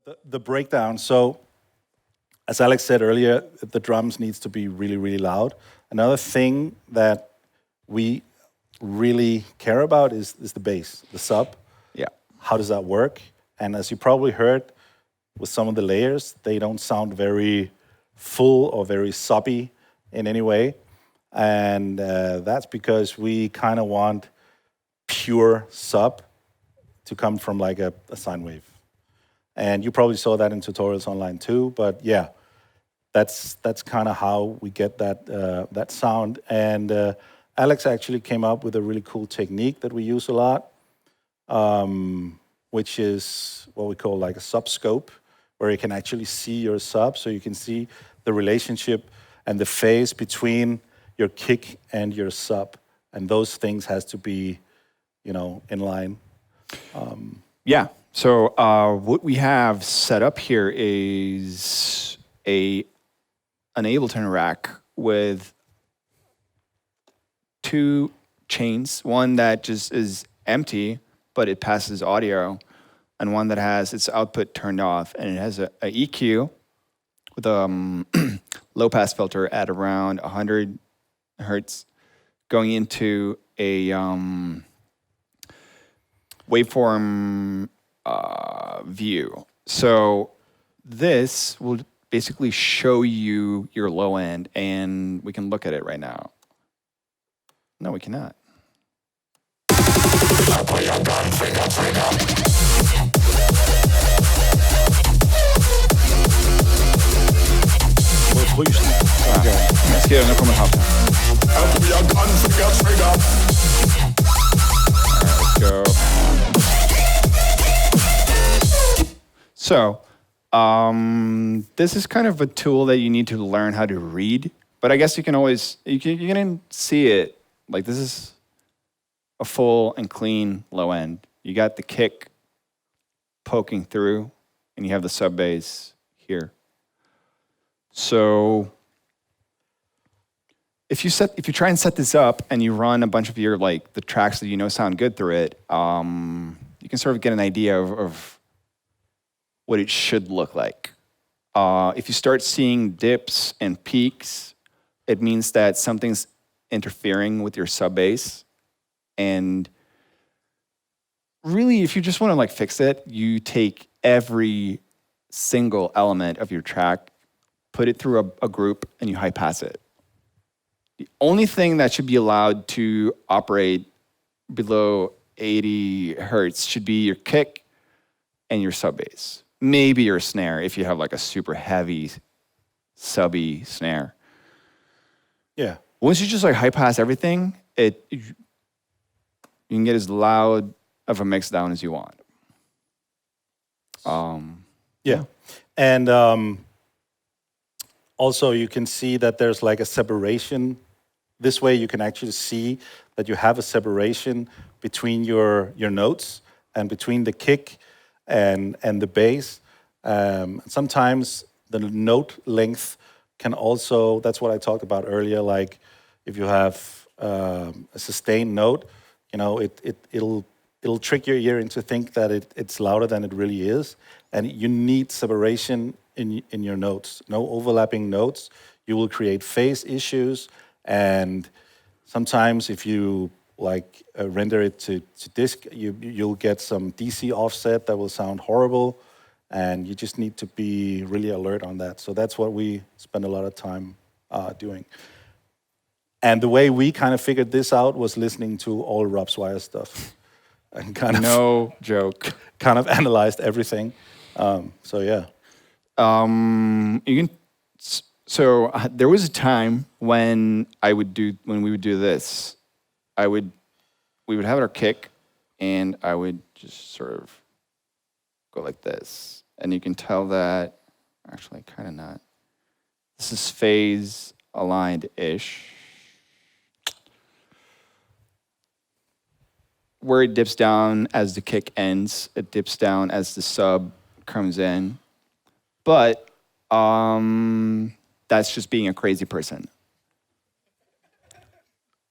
The breakdown. So, as Alex said earlier, the drums needs to be really, really loud. Another thing that we really care about is the bass, the sub. Yeah. How does that work? And as you probably heard, with some of the layers, they don't sound very full or very subby in any way. And that's because we kind of want pure sub to come from like a sine wave. And you probably saw that in tutorials online too. But yeah, that's kind of how we get that sound. And Alex actually came up with a really cool technique that we use a lot, which is what we call like a sub scope, where you can actually see your sub, so you can see the relationship and the phase between your kick and your sub, and those things has to be, in line. Yeah. So what we have set up here is an Ableton rack with two chains, one that just is empty, but it passes audio, and one that has its output turned off, and it has a EQ with a low pass filter at around 100 hertz going into a waveform view. So this will basically show you your low end, and we can look at it right now. No, we cannot. Okay. Ska jag nu kommer halta. Let's go. So, this is kind of a tool that you need to learn how to read, but I guess you can see it. Like, this is a full and clean low end. You got the kick poking through, and you have the sub bass here. So if you try and set this up and you run a bunch of your the tracks that sound good through it, you can sort of get an idea of what it should look like. If you start seeing dips and peaks, it means that something's interfering with your sub bass. And really, if you just want to fix it, you take every single element of your track, put it through a group, and you high pass it. The only thing that should be allowed to operate below 80 hertz should be your kick and your sub bass. Maybe your snare if you have a super heavy subby snare. Yeah. Once you just high pass everything, you can get as loud of a mix down as you want. Yeah. And also you can see that there's a separation. This way you can actually see that you have a separation between your notes and between the kick and the bass. Sometimes the note length can also, that's what I talked about earlier, if you have a sustained note, it'll trick your ear into think that it's louder than it really is. And you need separation in your notes. No overlapping notes. You will create phase issues. And sometimes if you render it to disk, you'll get some DC offset that will sound horrible. And you just need to be really alert on that. So that's what we spend a lot of time doing. And the way we kind of figured this out was listening to all Rob Swire stuff. And no joke. Kind of analyzed everything. So yeah. So there was a time when we would do this. We would have our kick, and I would just sort of go like this, and you can tell that actually kind of not. This is phase aligned-ish. Where it dips down as the kick ends, it dips down as the sub comes in. But that's just being a crazy person.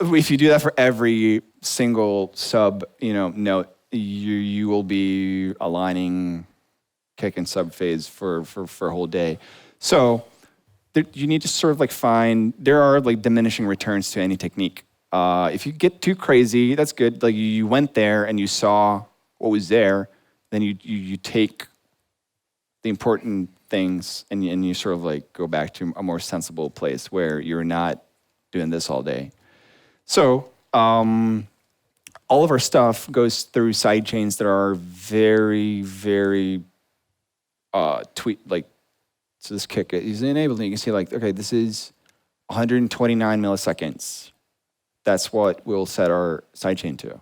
If you do that for every single sub, note, you will be aligning kick and sub phase for a whole day. So you need to sort of like there are like diminishing returns to any technique. If you get too crazy, that's good. Like you went there and you saw what was there, then you take the important things and you sort of like go back to a more sensible place where you're not doing this all day. So all of our stuff goes through side chains that are very, very so this kick is enabled. You can see like, okay, this is 129 milliseconds. That's what we'll set our sidechain to.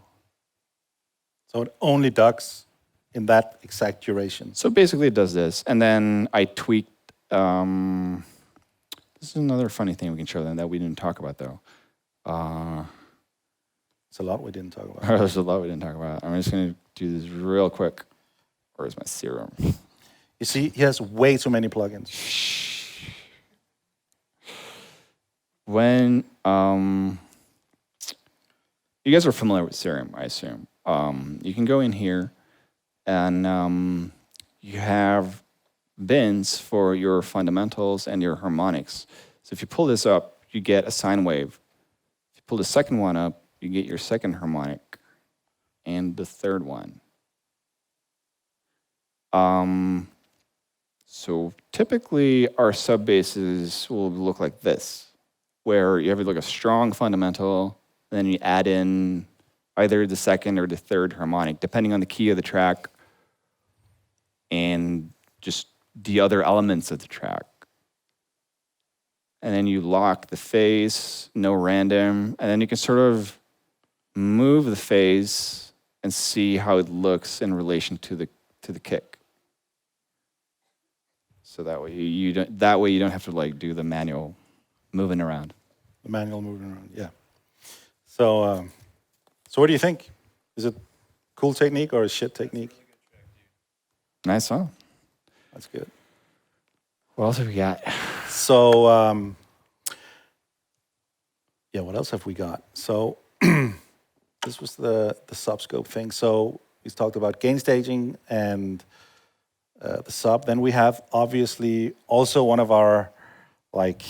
So it only ducks in that exact duration. So basically it does this. And then I tweaked, this is another funny thing we can show them that we didn't talk about though. It's a lot we didn't talk about. There's a lot we didn't talk about. I'm just gonna do this real quick. Where's my Serum? You see, he has way too many plugins. When, you guys are familiar with Serum, I assume. You can go in here and you have bins for your fundamentals and your harmonics. So if you pull this up, you get a sine wave. If you pull the second one up, you get your second harmonic and the third one. So typically our sub basses will look like this, where you have like a strong fundamental, and then you add in either the second or the third harmonic, depending on the key of the track and just the other elements of the track. And then you lock the phase, no random, and then you can sort of move the phase and see how it looks in relation to the kick. So that way you don't have to like do the manual moving around. The manual moving around, yeah. So what do you think? Is it cool technique or a shit technique? Nice song. That's good. What else have we got? So, yeah, what else have we got? So, this was the subscope thing. So, we talked about gain staging and the sub. Then we have, obviously, also one of our, like,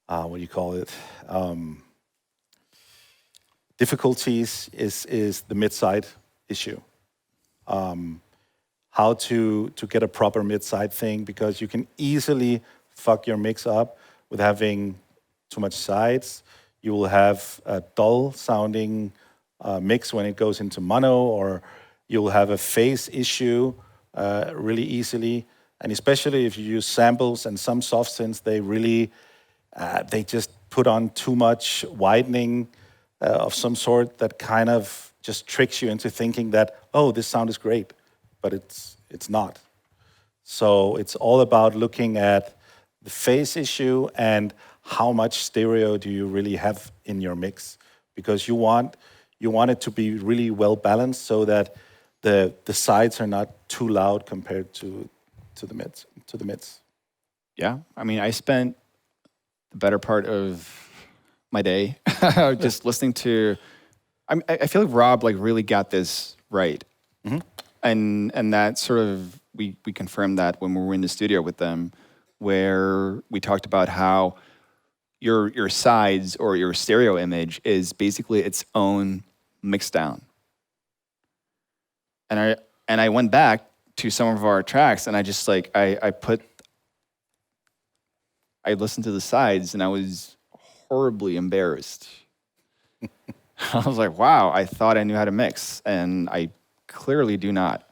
what do you call it? Difficulties is the mid-side issue. How to get a proper mid-side thing, because you can easily fuck your mix up with having too much sides. You will have a dull sounding mix when it goes into mono, or you'll have a phase issue really easily. And especially if you use samples and some soft synths, they really, they just put on too much widening of some sort that kind of just tricks you into thinking that, oh, this sound is great. But it's not. So it's all about looking at the phase issue and how much stereo do you really have in your mix, because you want it to be really well balanced so that the sides are not too loud compared to the mids. Yeah, I mean, I spent the better part of my day just listening to. I feel like Rob like really got this right. Mm-hmm. And that sort of, we confirmed that when we were in the studio with them, where we talked about how your sides or your stereo image is basically its own mix down. And I went back to some of our tracks and I just like, I listened to the sides and I was horribly embarrassed. I was like, wow, I thought I knew how to mix, and I clearly do not.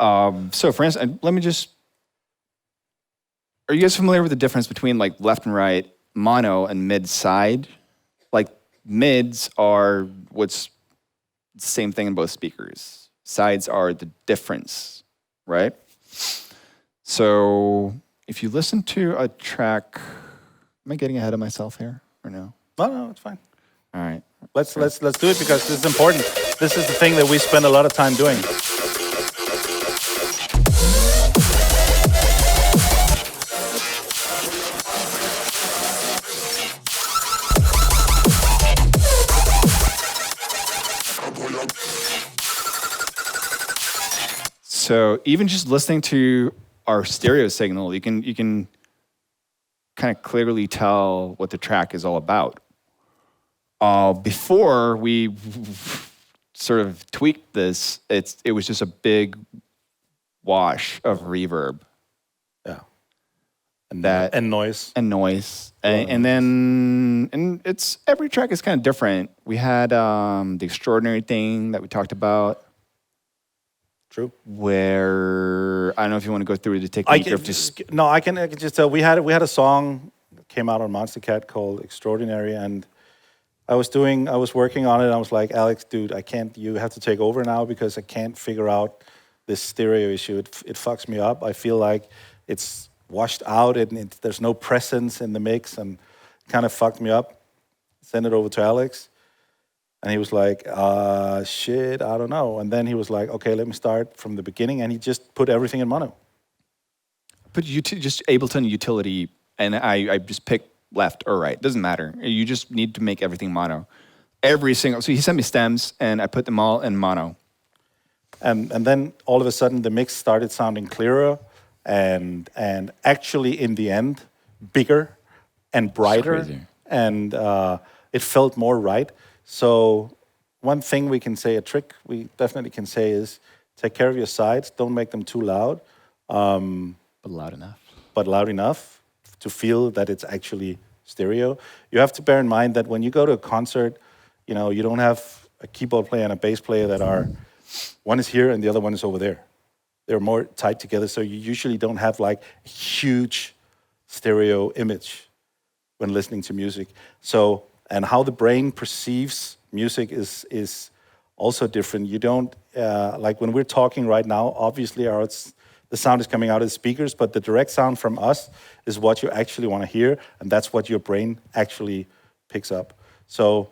So for instance, are you guys familiar with the difference between like left and right, mono and mid side? Like mids are what's the same thing in both speakers. Sides are the difference, right? So if you listen to a track, am I getting ahead of myself here or no? No, it's fine. All right. Let's do it because this is important. This is the thing that we spend a lot of time doing. So even just listening to our stereo signal, you can kind of clearly tell what the track is all about. Before we sort of tweaked this, it was just a big wash of reverb. Yeah. And noise. And it's every track is kind of different. We had the Extraordinary thing that we talked about. True. Where I don't know if you want to go through the technique of just I can just tell we had a song that came out on Monster Cat called Extraordinary, and I was working on it. And I was like, Alex, dude, I can't. You have to take over now because I can't figure out this stereo issue. It fucks me up. I feel like it's washed out and there's no presence in the mix, and kind of fucked me up. Send it over to Alex. And he was like, shit, I don't know. And then he was like, okay, let me start from the beginning. And he just put everything in mono. But just Ableton utility, and I just picked left or right. Doesn't matter. You just need to make everything mono. So he sent me stems, and I put them all in mono. And then all of a sudden, the mix started sounding clearer and actually, in the end, bigger and brighter. And it felt more right. So one thing we can say, a trick we definitely can say is take care of your sides. Don't make them too loud. But loud enough. But loud enough to feel that it's actually stereo. You have to bear in mind that when you go to a concert, you don't have a keyboard player and a bass player that are, one is here and the other one is over there. They're more tight together, so you usually don't have like a huge stereo image when listening to music. So, and how the brain perceives music is also different. You don't, like when we're talking right now, obviously the sound is coming out of the speakers, but the direct sound from us is what you actually want to hear, and that's what your brain actually picks up. So,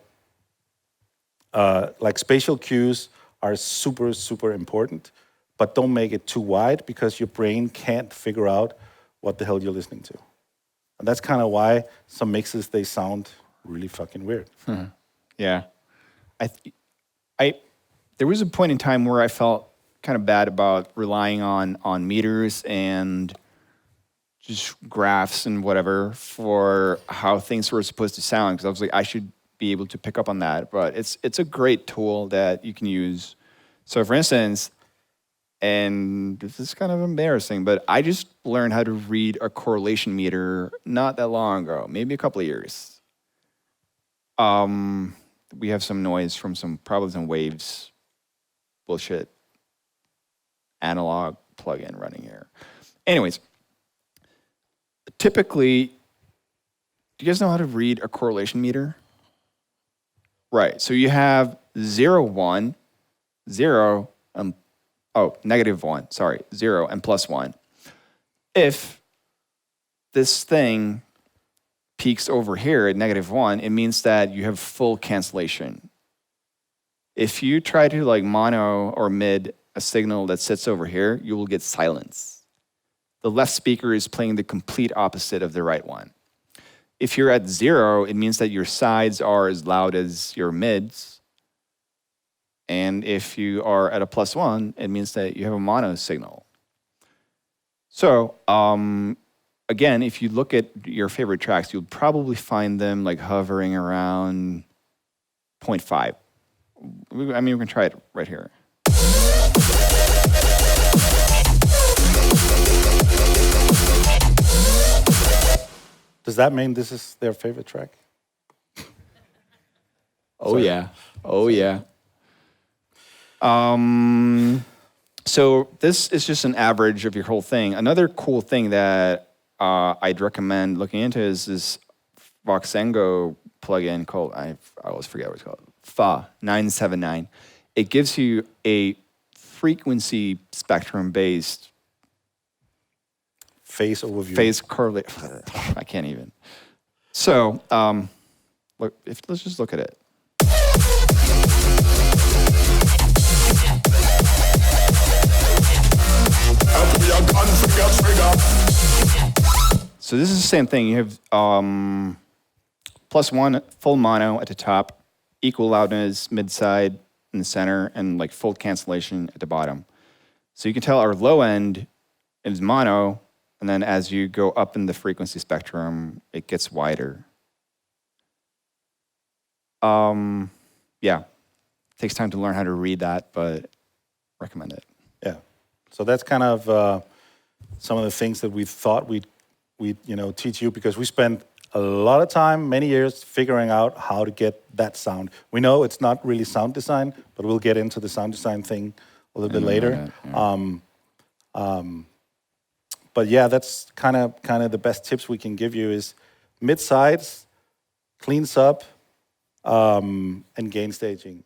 like spatial cues are super, super important, but don't make it too wide because your brain can't figure out what the hell you're listening to. And that's kind of why some mixes, they sound really fucking weird. Yeah. There was a point in time where I felt kind of bad about relying on meters and just graphs and whatever for how things were supposed to sound, because I was like, I should be able to pick up on that. But it's a great tool that you can use. So for instance, and this is kind of embarrassing, but I just learned how to read a correlation meter not that long ago, maybe a couple of years. We have some noise from probably some waves bullshit analog plugin running here. Anyways, typically, do you guys know how to read a correlation meter? Right, so you have 0, 1, 0, -1, sorry, 0 and +1. If this thing peaks over here at -1, it means that you have full cancellation. If you try to like mono or mid a signal that sits over here, you will get silence. The left speaker is playing the complete opposite of the right one. If you're at 0, it means that your sides are as loud as your mids. And if you are at a +1, it means that you have a mono signal. So, again, if you look at your favorite tracks, you'll probably find them like hovering around 0.5. I mean, we can try it right here. Does that mean this is their favorite track? Oh, yeah. Oh, yeah. So this is just an average of your whole thing. Another cool thing that I'd recommend looking into is this Voxengo plugin called, I always forget what it's called, FA 979. It gives you a frequency spectrum-based phase overview. Phase correlate. I can't even. So, let's just look at it. So this is the same thing. You have +1 full mono at the top, equal loudness mid-side in the center, and like full cancellation at the bottom. So you can tell our low end is mono, and then as you go up in the frequency spectrum, it gets wider. Yeah, takes time to learn how to read that, but recommend it. Yeah. So that's kind of some of the things that we thought we'd teach you, because we spent a lot of time, many years, figuring out how to get that sound. We know it's not really sound design, but we'll get into the sound design thing a little bit later. But yeah, that's kind of the best tips we can give you is mid-sides, clean sub, and gain staging.